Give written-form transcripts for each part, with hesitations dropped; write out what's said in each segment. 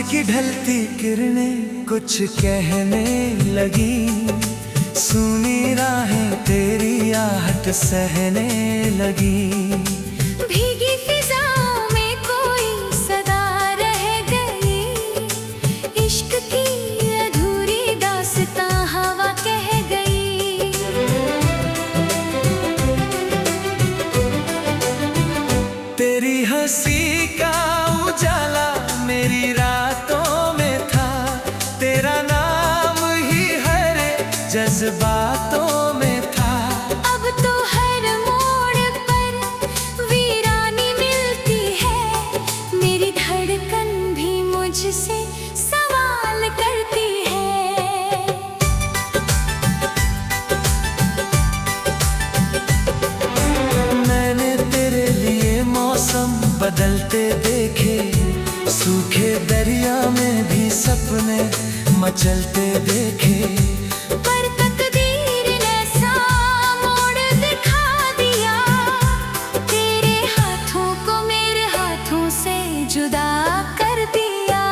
की ढलती किरणें कुछ कहने लगी, सुनी राहें तेरी आहट सहने लगी। भीगी फिजाओं में कोई सदा रह गई, इश्क की अधूरी दास्तां हवा कह गई। तेरी हंसी का उजाला मेरी रातों में था, तेरा नाम ही हर जज्बातों में था। अब तो हर मोड़ पर वीरानी मिलती है, मेरी धड़कन भी मुझसे सवाल करती है। मैंने तेरे लिए मौसम बदलते देखे, सूखे दरिया में भी सपने मचलते देखे। पर तकदीर ने ऐसा मोड़ दिखा दिया, तेरे हाथों को मेरे हाथों से जुदा कर दिया।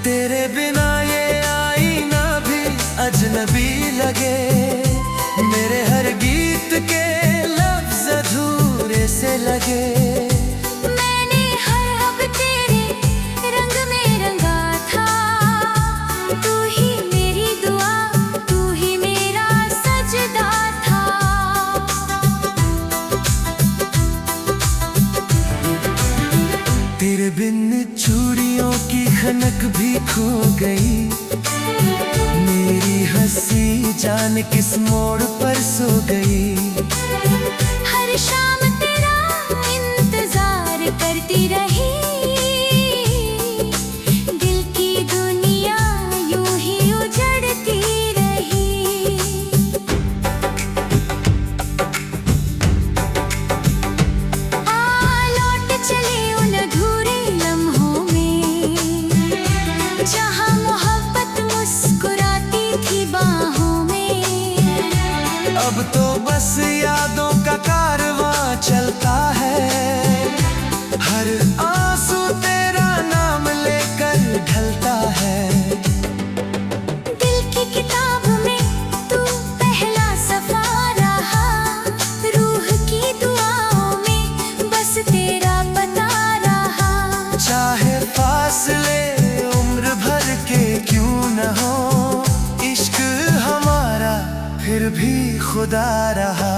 तेरे बिना ये आईना भी अजनबी लगे, मेरे हर गीत के लफ्ज अधूरे से लगे। मैंने हर अब तेरे रंग में रंगा था, तू ही मेरी दुआ, तू ही मेरा सजदा था। तेरे बिन चूड़ियों की खनक भी खो गई, मेरी हंसी जान किस मोड़ पर सो गई। हर शाम तेरा इंतजार करती रही, दिल की दुनिया यूं ही उजड़ती रही। लौट चले उन अधूरे लम्हों में, जहाँ मोहब्बत मुस्कुराती थी बाहों में। अब तो बस यादों का कारवां चलता है, हर आंसू तेरा नाम लेकर ढलता है। दिल की किताब में तू पहला सफा रहा, रूह की दुआओं में बस तेरा पता रहा। चाहे फासले उम्र भर के क्यों न हो, इश्क हमारा फिर भी खुदा रहा।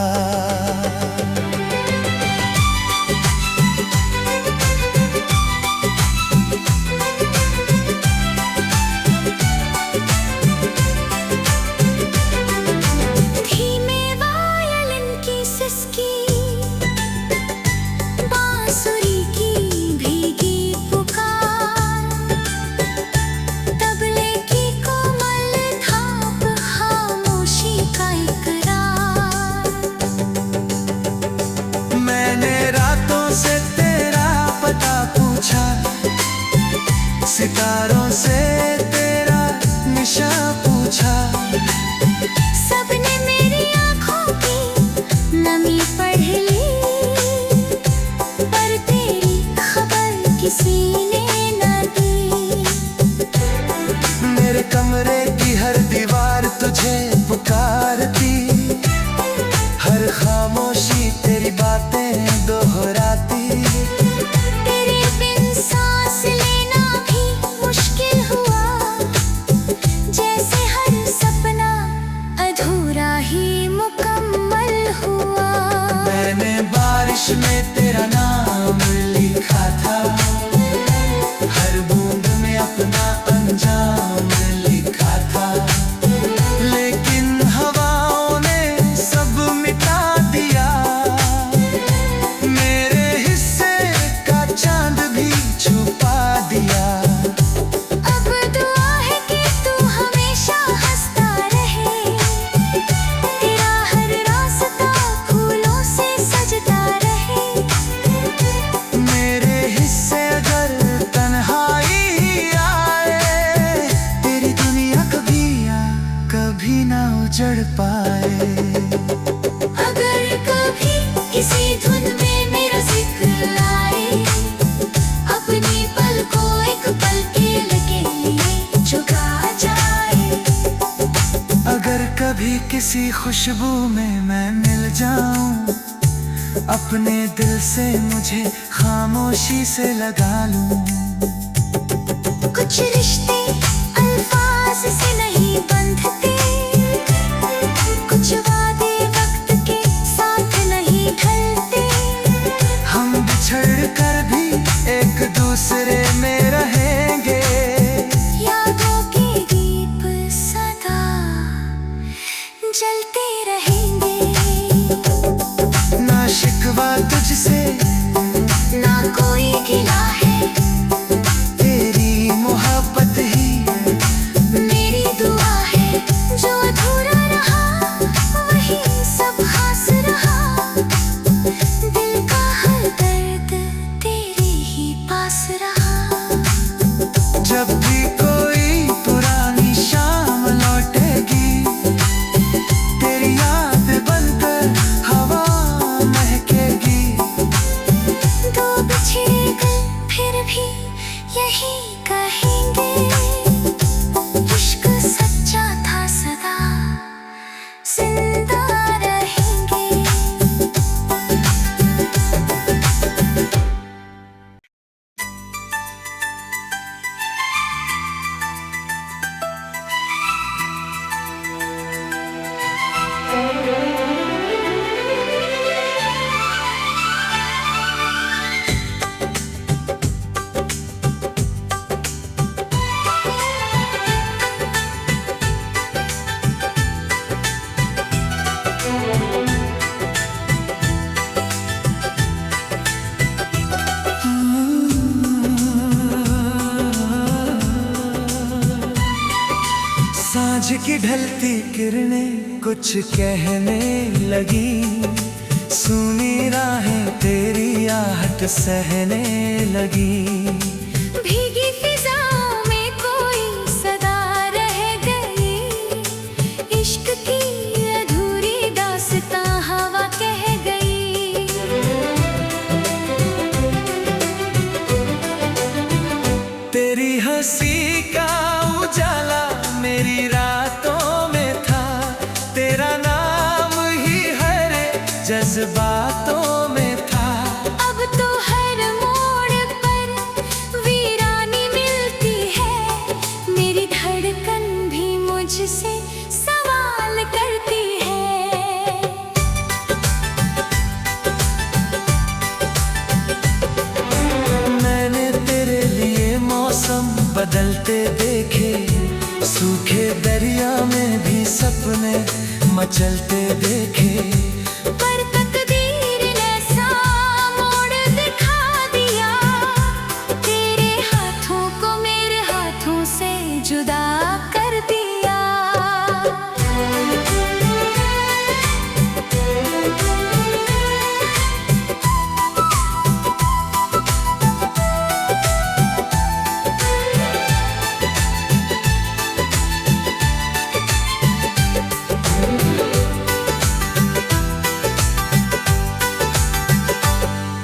धीमे वायलिन की सिसकी, बांसुरी की भीगी पुकार, तबले की कोमल थाप, खामोशी का इकरार। मैंने रातों से तेरा पता पूछा, सितारों से तेरा निशान पूछा। सबने मेरी आँखों की नमी पढ़ ली, पर तेरी खबर किसी ने न दी। मेरे कमरे की हर दीवार तुझे पुकारती, हर खामोशी तेरी बातें दोहराती। तेरे बिन सांस लेना भी मुश्किल हुआ, जैसे हर सपना अधूरा ही मुकम्मल हुआ। मैंने बारिश में तेरा नाम लिखा था, हर बूंद में अपना अंजाम लिखा था। लेकिन उजड़ पाए। अगर कभी किसी धुन में मेरा जिक्र आए, अपनी पल को एक पल के लिए झुका जाए। अगर कभी किसी खुशबू में मैं मिल जाऊं, अपने दिल से मुझे खामोशी से लगा लूं। कुछ रिश्ते अल्फाज से नहीं बंधते, कुछ वादे वक्त के साथ नहीं ढलते। हम बिछड़ कर भी एक दूसरे में रहेंगे, यादों के दीप सदा जलते रहेंगे। ना शिकवा तुझसे ना कोई गिला है, तेरी मोहब्बत ही मेरी दुआ है। जो अधूरा रहा वही सब खास रहा, दिल का हर दर्द तेरे ही पास रहा। जब भी कोई पुरानी शाम लौटेगी, तेरी याद बनकर हवा महकेगी। दो बिछड़े गए फिर भी यही कहेंगे, इश्क सच्चा था सदा जिंदा रहेंगे। सांझ की ढलती किरणें कुछ कहने लगी, सुनी राहें तेरी आहट सहने लगी। भीगी फिजाओं में कोई सदा रह गई, इश्क की अधूरी दास्तां हवा कह गई। तेरी हंसी का उजाला मेरी रातों में था, तेरा नाम ही हर जज्बातों में था। अब तो हर मोड़ पर वीरानी मिलती है, मेरी धड़कन भी मुझसे सवाल करती है। मैंने तेरे लिए मौसम बदलते देखे, सूखे दरिया में भी सपने मचलते देखे। पर तकदीर ने सा मोड़ दिखा दिया, तेरे हाथों को मेरे हाथों से जुदा कर दिया।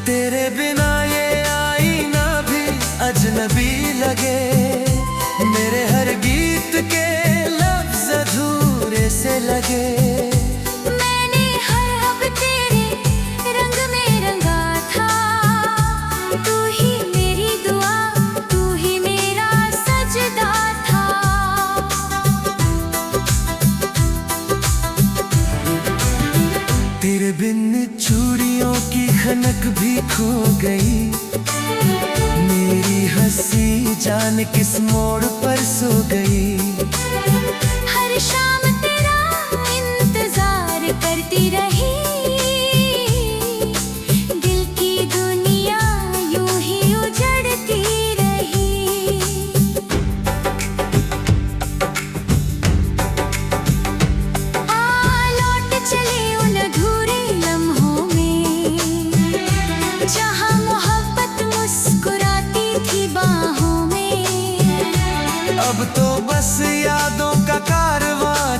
तेरे बिना ये आईना भी अजनबी लगे, मेरे हर गीत के लफ्ज अधूरे से लगे। मैंने हर अब तेरे रंग में रंगा था, तू ही मेरी दुआ, तू ही मेरा सजदा था। तेरे बिन चूड़ियों की खनक भी खो गई, मेरी हंसी जान किस मोड़ पर सो गई। हर शाम तेरा इंतजार करती रही, दिल की दुनिया यूं ही उजड़ती रही। लौट चले उन अधूरे लम्हों में, जहाँ मोहब्बत मुस्कुराती थी बाहों में। अब तो बस यादों का कारवां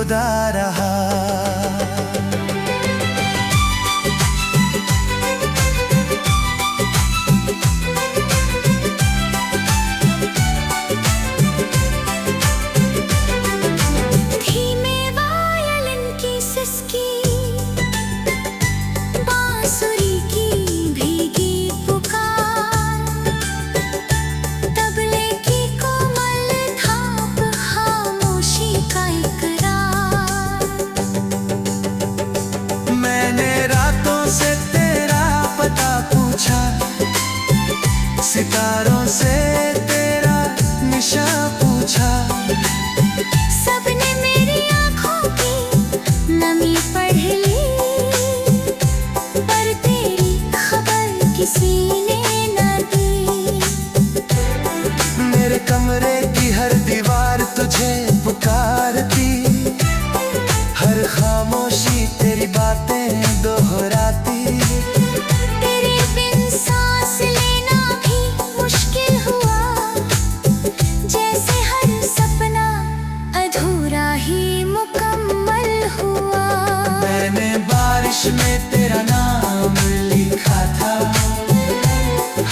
खुदा रहा। धीमे वायलिन की सिसकी, बांसुरी की भीगी पुकार, तबले की कोमल थाप, खामोशी का इकरार। मैंने रातों से तेरा पता पूछा, सितारों से तेरा निशा पूछा। सबने मेरी आँखों की नमी पढ़ ली, पर तेरी खबर किसी ने न दी। मेरे कमरे की हर दीवार तुझे पुकारती, हर खामोशी तेरी बातें दोहराती। तेरे बिन सांस लेना भी मुश्किल हुआ, जैसे हर सपना अधूरा ही मुकम्मल हुआ। मैंने बारिश में तेरा नाम लिखा था,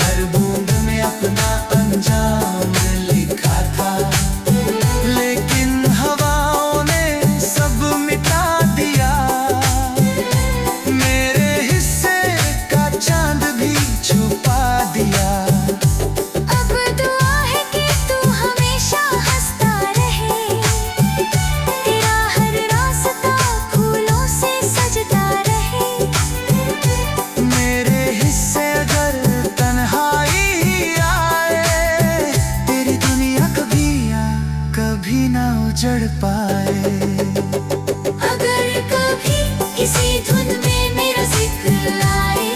हर बूंद में अपना अंजाम लिखा था। लेकिन हवाओं ने सब मिटा दिया, मेरे हिस्से का चांद भी छुपा दिया। अब दुआ है कि तू हमेशा हंसता रहे, तेरा हर रास्ता फूलों से सजता रहे। मेरे हिस्से अगर तन्हाई ही आए, तेरी दुनिया कभी ना उजड़ पाए। अगर कभी किसी धुन में मेरा जिक्र आए,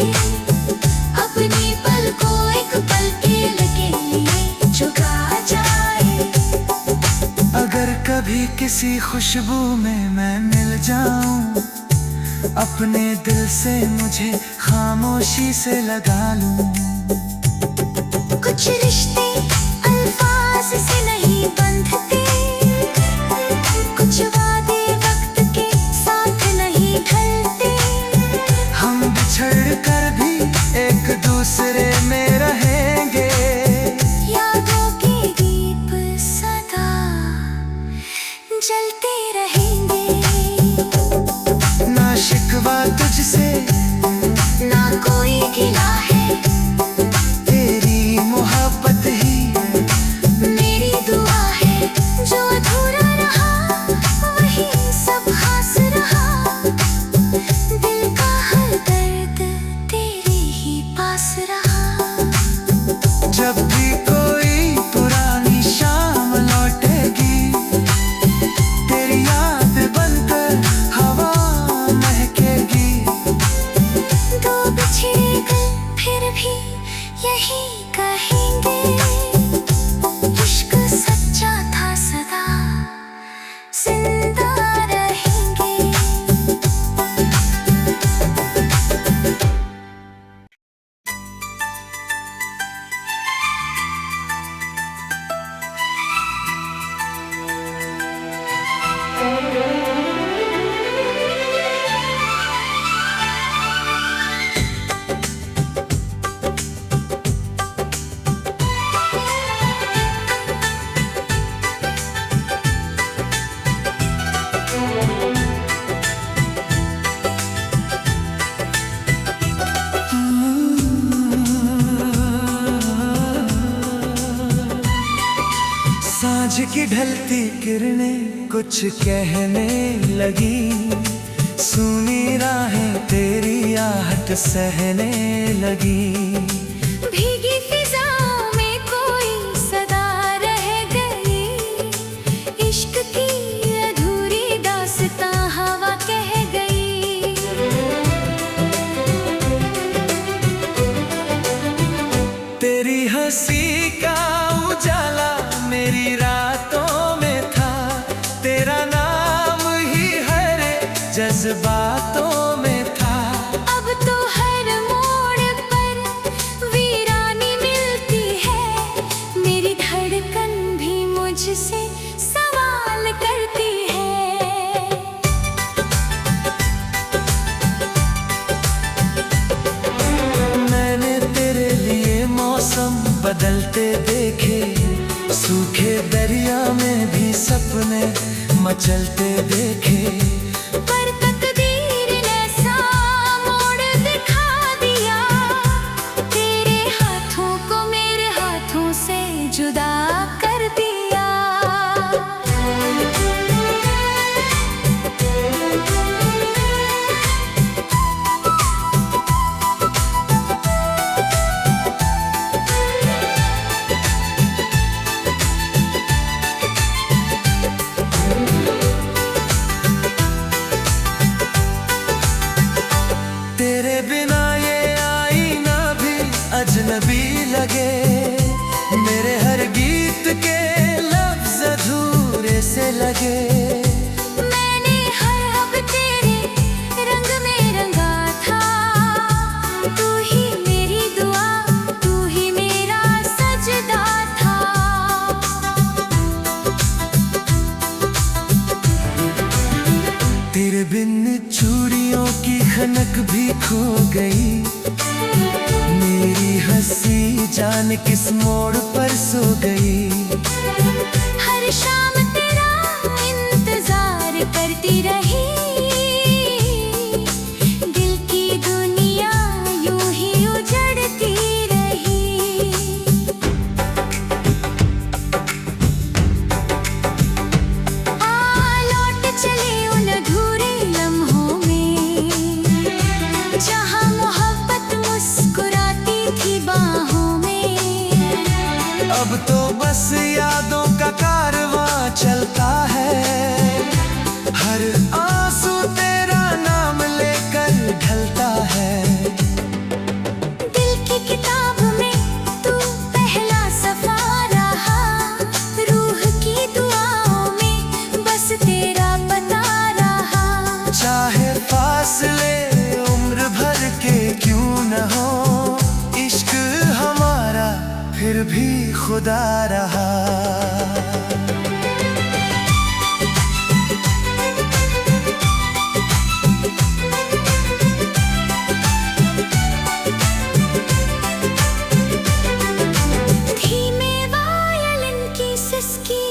अपनी पल को एक पल के लगे लिए झुका जाए। अगर कभी किसी खुशबू में मैं मिल जाऊं, अपने दिल से मुझे खामोशी से लगा लूं। कुछ रिश्ते अल्फाज से नहीं बंधते, कुछ वादे वक्त के साथ नहीं ढलते। हम बिछड़ कर भी एक दूसरे में रहेंगे, यादों के दीप सदा जलते रहेंगे। ना शिकवा तुझसे ना कोई गिला है, तेरी मोहब्बत ही मेरी दुआ है। जो अधूरा रहा वही सब खास रहा, दिल का हर दर्द तेरे ही पास रहा। जब भी कोई पुरानी शाम लौटेगी, तेरी याद बनकर हवा महकेगी। दो बिछड़े गए फिर भी यही कहेंगे, इश्क सच्चा था सदा जिंदा रहेंगे। सांझ की ढलती किरणें कुछ कहने लगी, सुनी राहें तेरी आहट सहने लगी। भीगी फिजाओं में कोई सदा रह गई, इश्क की अधूरी दास्तां हवा कह गई। तेरी हंसी का उजाला मेरी रातों में था, तेरा नाम ही हर जज्बातों में था। अब तो हर मोड़ पर वीरानी मिलती है, मेरी धड़कन भी मुझसे सवाल करती है। मचलते देखे, सूखे दरिया में भी सपने मचलते देखे। पर तकदीर ने सा मोड़ दिखा दिया, तेरे हाथों को मेरे हाथों से जुदा कर दिया। तेरे बिना ये आईना भी अजनबी लगे, मेरे हर गीत के लफ्ज अधूरे से लगे। मैंने हर अब तेरे रंग में रंगा था, तू ही मेरी दुआ, तू ही मेरा सजदा था। तेरे बिन चूड़ियों की खनक भी खो गई, मेरी हंसी जान किस मोड़ पर सो गई। हर शाम तेरा इंतजार करती रही, दिल की दुनिया यूं ही उजड़ती रही। लौट चले उन अधूरे लम्हों में, जहाँ मोहब्बत मुस्कुराती थी बाहों में। अब तो बस यादों का कारवां चलता है, हर आंसू तेरा नाम लेकर ढलता है। दिल की किताब में तू पहला सफा रहा, रूह की दुआओं में बस तेरा पता रहा। चाहे फासले उम्र भर के क्यों न हो, इश्क हमारा फिर भी खुदा रहा। धीमे वायलिन की सिसकी,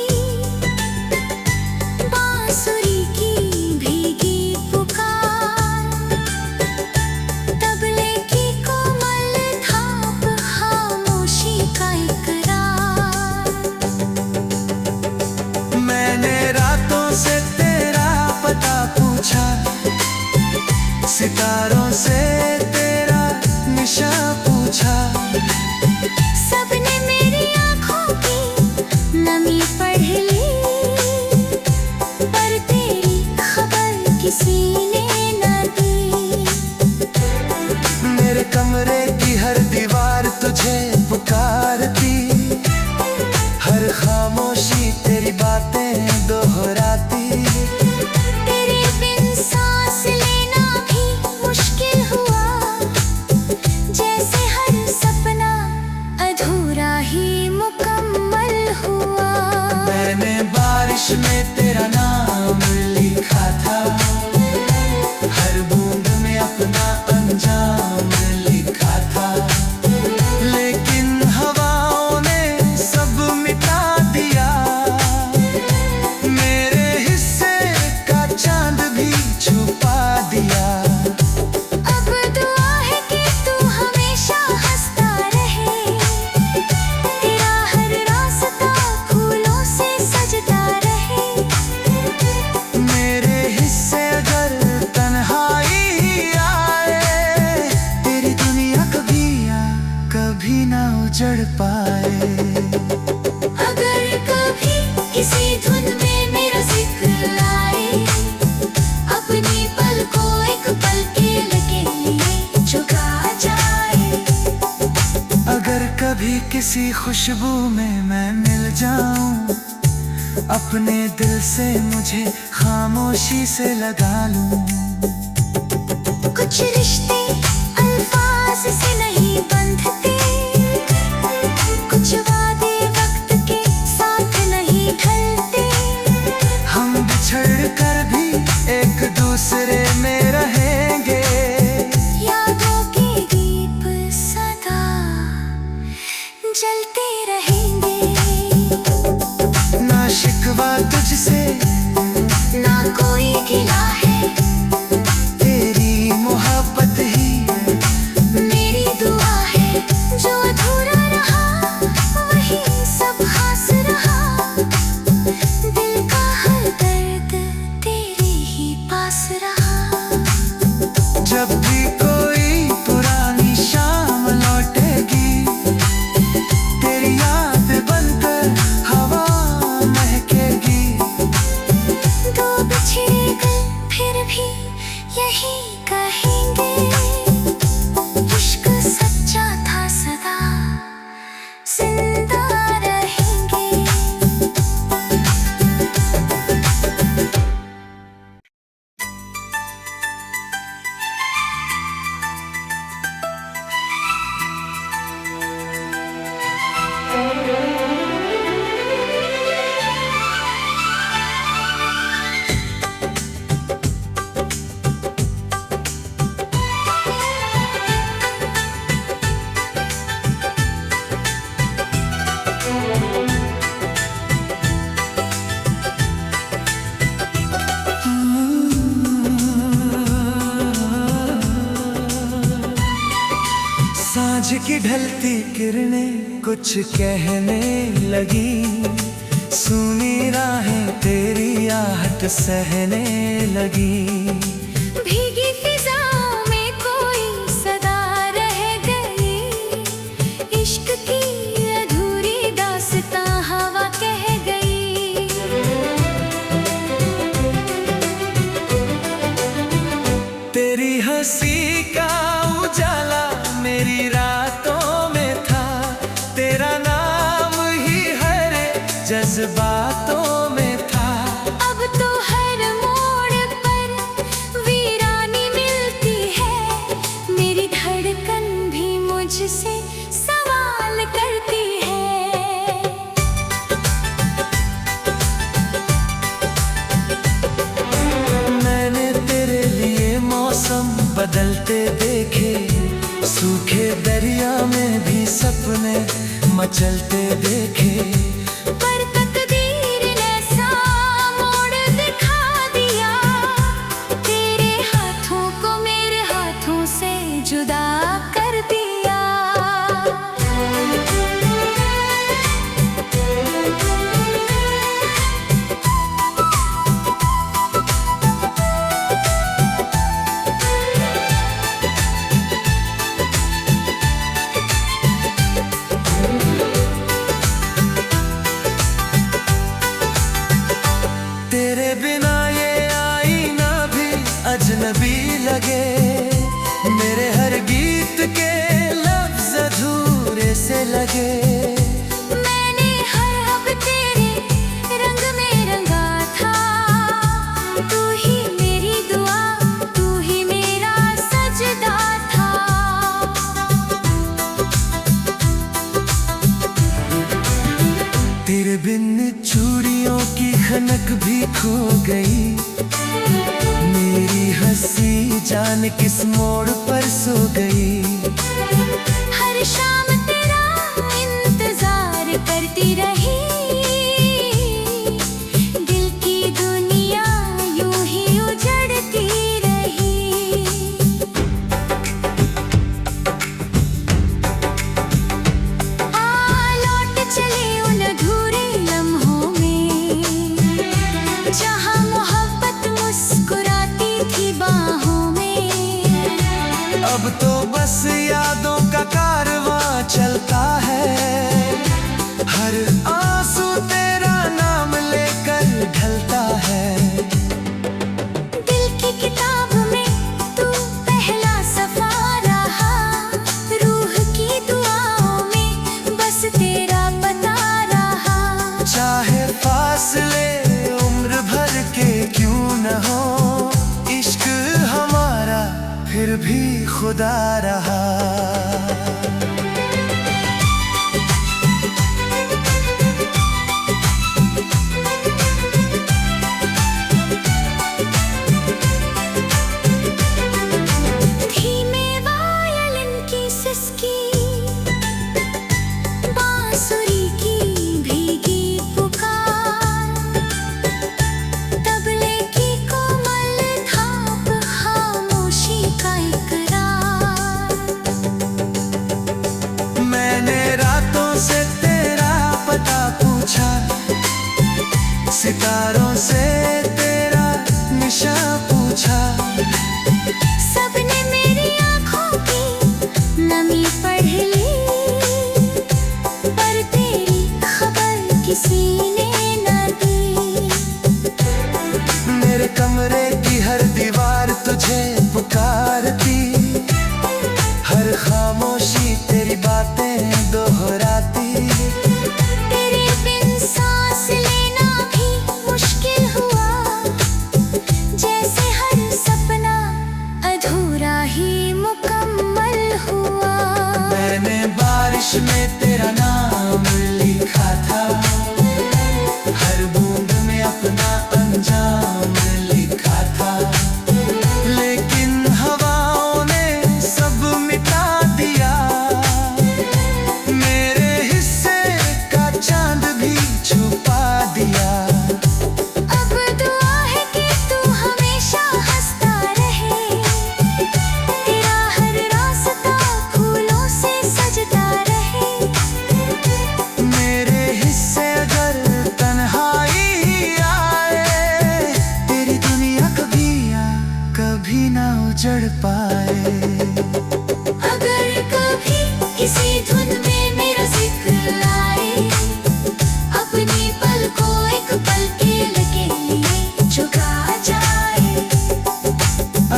बांसुरी की भीगी पुकार, तबले की कोमल थाप, खामोशी का इकरार। मैंने रातों से तेरा पता पूछा, सितारों से तेरा निशान पूछा। सबने मेरी आँखों की नमी पढ़ ली, पर तेरी खबर किसी ने न दी। मेरे कमरे की हर दीवार तुझे पुकारती, हर खामोशी तेरी बातें दोहराती। तेरे बिन सांस लेना भी मुश्किल हुआ, जैसे हर सपना अधूरा ही मुकम्मल हुआ। मैंने बारिश में तेरा नाम लिखा था, हर बूंद में अपना अंजाम लिखा था। लेकिन हवाओं ने सब मिटा दिया, मेरे हिस्से का चांद भी छुपा दिया। अब दुआ है कि तू हमेशा हंसता रहे, तेरा हर रास्ता फूलों से सजता रहे। मेरे हिस्से अगर तन्हाई आए, तेरी दुनिया कभी ना उजड़ पाए। अगर कभी किसी धुन में मेरा जिक्र आए, अपनी पलकों एक पल के लिए झुका जाए। अगर कभी किसी खुशबू में मैं मिल जाऊं, अपने दिल से मुझे खामोशी से लगा लूं। कुछ रिश्ते अल्फाज से नहीं बंधते, कुछ वादे वक्त के साथ नहीं ढलते। हम बिछड़ कर भी एक दूसरे में रहेंगे, यादों के दीप सदा जलते रहे। कहेंगे इश्क सच्चा था सदा जिंदा रहेंगे। सांझ की ढलती किरणें कुछ कहने लगी, सुनी राहें तेरी आहट सहने लगी। भीगी फिजाओं में कोई सदा रह गई, इश्क की अधूरी दास्तां हवा कह गई। तेरी हंसी का उजाला मेरी रातों में था, तेरा नाम ही हर जज्बातों में था। अब तो हर मोड़ पर वीरानी मिलती है, मेरी धड़कन भी मुझसे सवाल करती है। मैंने तेरे लिए मौसम बदलते देखे, सूखे दरिया में भी सपने मचलते देखे। पर तकदीर ने ऐसा मोड़ दिखा दिया, तेरे हाथों को मेरे हाथों से जुदा कर दिया। तेरे बिना ये आईना भी अजनबी लगे, मेरे हर गीत के लफ्ज अधूरे से लगे। मैंने हर अब तेरे रंग में रंगा था, तू ही मेरी दुआ, तू ही मेरा सजदा था। तेरे बिन चूड़ियों की खनक भी खो गई, मेरी हंसी जान किस मोड़ पर सो गई। हर शाम तेरा इंतजार करती रही, दिल की दुनिया यूं ही उजड़ती रही। लौट चले उन अधूरे लम्हों में, जहाँ मोहब्बत मुस्कुराती थी बाहों में। अब तो बस यादों का कारवां चलता है, हर आंसू तेरा नाम लेकर ढलता है। दिल की किताब में तू पहला सफा रहा, रूह की दुआओं में बस तेरा पता रहा। चाहे फासले उम्र भर के क्यों न हो, इश्क हमारा फिर भी खुदा रहा। धीमे वायलिन की सिसकी, बांसुरी की भीगी पुकार, तबले की कोमल थाप, खामोशी का इकरार। पाए। अगर कभी किसी धुन में मेरा जिक्र आए, अपनी पल को एक पल के लिए झुका जाए।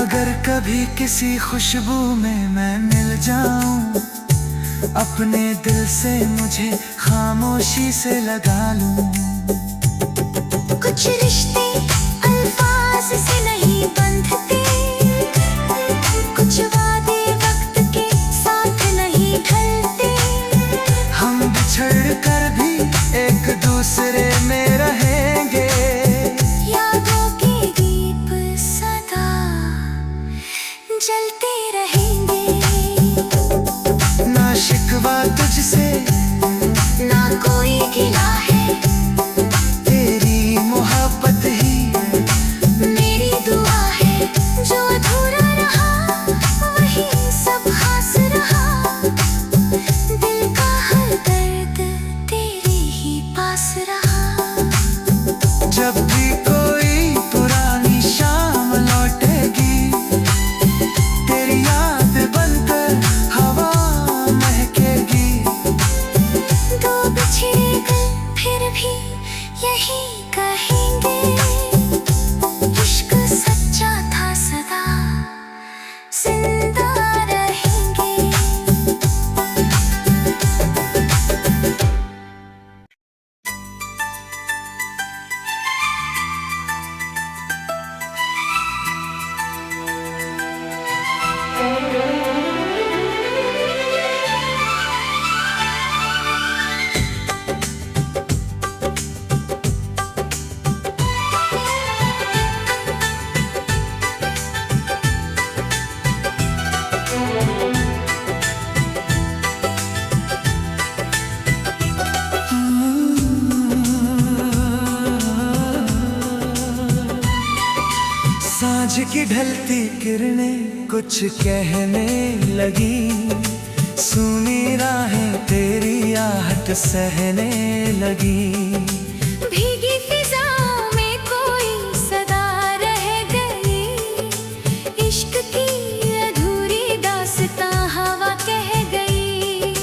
अगर कभी किसी खुशबू में मैं मिल जाऊं, अपने दिल से मुझे खामोशी से लगा लूं। कुछ रिश्ते अल्फाज से नहीं बंधते, कुछ वादे वक्त के साथ नहीं ढलते। हम बिछड़ कर भी एक दूसरे में रहेंगे, यादों के दीप सदा जलते रहेंगे। ना शिकवा तुझसे ना कोई गिला है, तेरी मोहब्बत ही मेरी दुआ है। जो अधूरा रहा वही सब खास रहा, दिल का हर दर्द तेरे ही पास रहा। जब भी कोई पुरानी शाम लौटेगी, तेरी याद बनकर हवा महकेगी। दो बिछड़े गए फिर भी यही कहेंगे, इश्क सच्चा था सदा जिंदा रहेंगे। सांझ की ढलती किरणें कुछ कहने लगी, सुनी राहें तेरी आहट सहने लगी। भीगी फिजाओं में कोई सदा रह गई, इश्क की अधूरी दास्तां हवा कह गई।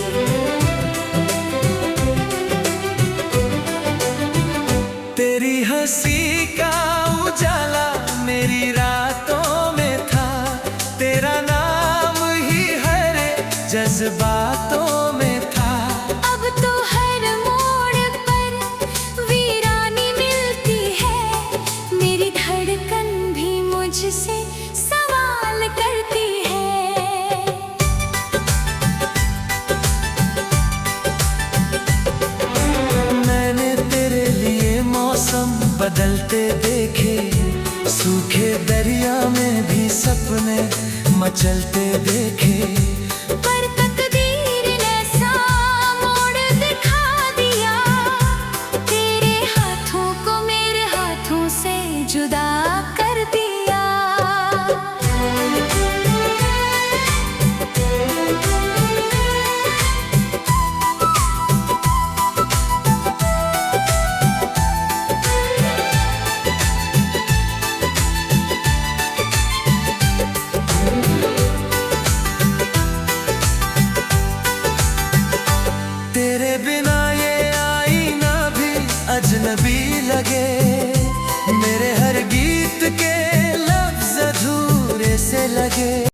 तेरी हंसी का उजाला मेरी रातों में था, तेरा नाम ही हर जज्बातों में था। अब तो हर मोड़ पर वीरानी मिलती है, मेरी धड़कन भी मुझसे सवाल करती है। मैंने तेरे लिए मौसम बदलते देखे, सूखे दरिया में भी सपने मचलते देखे। पर